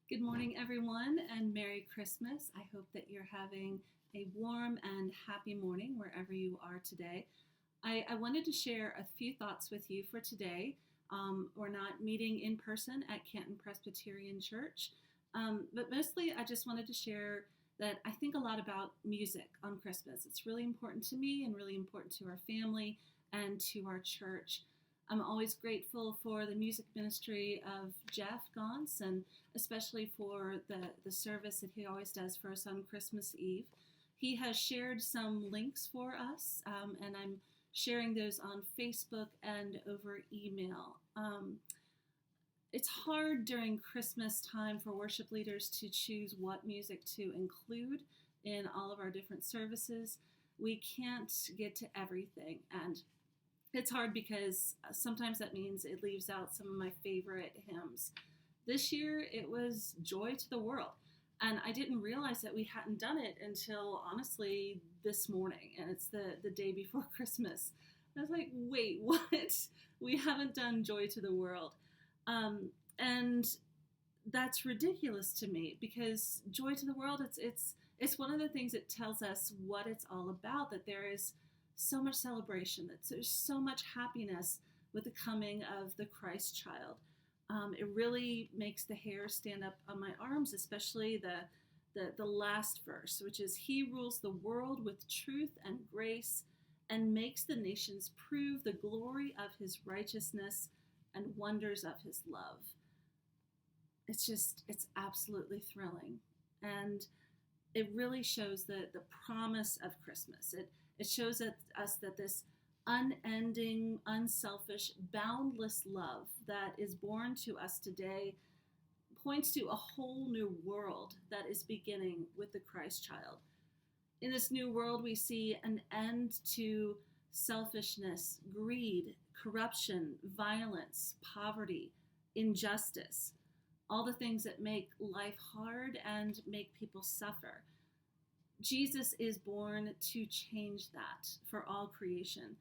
Good morning, everyone, and Merry Christmas. I hope that you're having a warm and happy morning wherever you are today. I wanted to share a few thoughts with you for today. We're not meeting in person at Canton Presbyterian Church, but mostly I just wanted to share that I think a lot about music on Christmas. It's really important to me and really important to our family and to our church. I'm always grateful for the music ministry of Jeff Gauntz and especially for the service that he always does for us on Christmas Eve. He has shared some links for us, and I'm sharing those on Facebook and over email. It's hard during Christmas time for worship leaders to choose what music to include in all of our different services. We can't get to everything, and it's hard because sometimes that means it leaves out some of my favorite hymns. This year it was Joy to the World, and I didn't realize that we hadn't done it until honestly this morning, and it's the day before Christmas. I was like, wait, what? We haven't done Joy to the World. And that's ridiculous to me because Joy to the World, it's one of the things that tells us what it's all about, that there is so much celebration, that there's so much happiness with the coming of the Christ child. It really makes the hair stand up on my arms, especially the last verse, which is, He rules the world with truth and grace and makes the nations prove the glory of His righteousness and wonders of His love. It's absolutely thrilling. And it really shows the promise of Christmas. It shows us that this unending, unselfish, boundless love that is born to us today points to a whole new world that is beginning with the Christ child. In this new world, we see an end to selfishness, greed, corruption, violence, poverty, injustice, all the things that make life hard and make people suffer. Jesus is born to change that for all creation.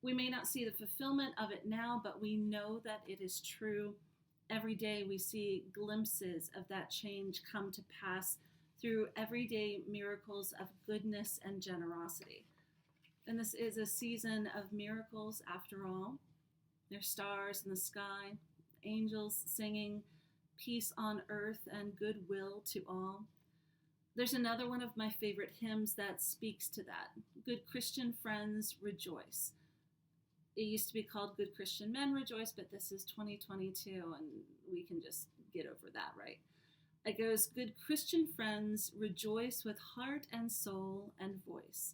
We may not see the fulfillment of it now, but we know that it is true. Every day we see glimpses of that change come to pass through everyday miracles of goodness and generosity. And this is a season of miracles after all. There's stars in the sky, angels singing, peace on earth and goodwill to all. There's another one of my favorite hymns that speaks to that. Good Christian friends, rejoice. It used to be called Good Christian Men Rejoice, but this is 2022 and we can just get over that, right? It goes, Good Christian friends, rejoice with heart and soul and voice.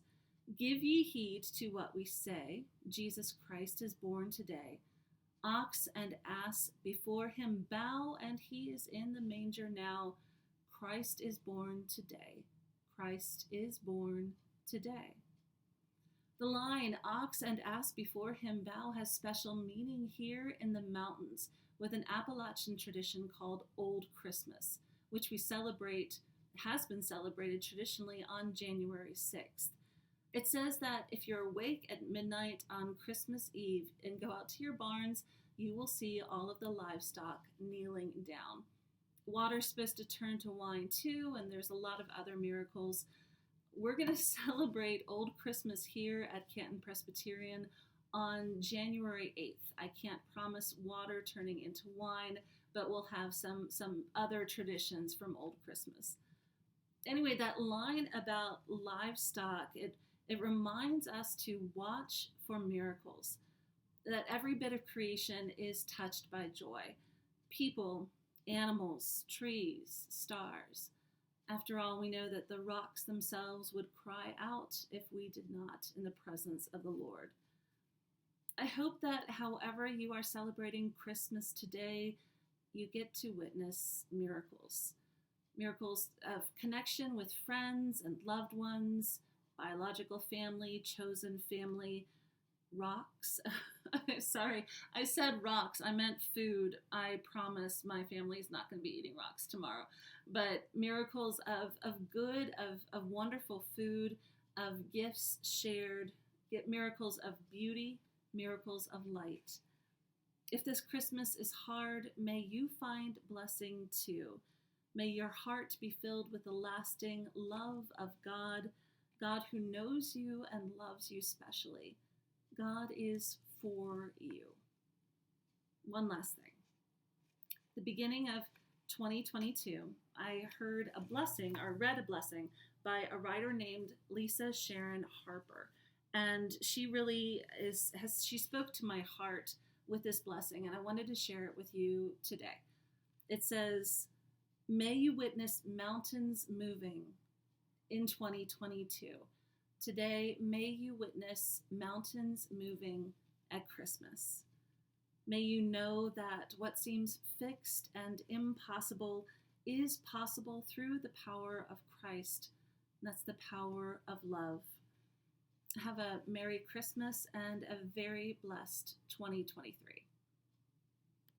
Give ye heed to what we say. Jesus Christ is born today. Ox and ass before him bow, and he is in the manger now. Christ is born today. Christ is born today. The line, ox and ass before him bow, has special meaning here in the mountains with an Appalachian tradition called Old Christmas, which has been celebrated traditionally on January 6th. It says that if you're awake at midnight on Christmas Eve and go out to your barns, you will see all of the livestock kneeling down. Water's supposed to turn to wine too, and there's a lot of other miracles. We're going to celebrate Old Christmas here at Canton Presbyterian on January 8th. I can't promise water turning into wine, but we'll have some other traditions from Old Christmas. Anyway, that line about livestock, it reminds us to watch for miracles, that every bit of creation is touched by joy. People, animals, trees, stars. After all, we know that the rocks themselves would cry out if we did not in the presence of the Lord. I hope that however you are celebrating Christmas today, you get to witness miracles. Miracles of connection with friends and loved ones, biological family, chosen family, rocks. Sorry, I said rocks. I meant food. I promise my family is not going to be eating rocks tomorrow. But miracles of good, of wonderful food, of gifts shared, miracles of beauty, miracles of light. If this Christmas is hard, may you find blessing too. May your heart be filled with the lasting love of God, God who knows you and loves you specially. God is for you. One last thing. The beginning of 2022, I heard a blessing, or read a blessing, by a writer named Lisa Sharon Harper. And she really she spoke to my heart with this blessing, and I wanted to share it with you today. It says, may you witness mountains moving in 2022. Today, may you witness mountains moving at Christmas. May you know that what seems fixed and impossible is possible through the power of Christ. And that's the power of love. Have a Merry Christmas and a very blessed 2023.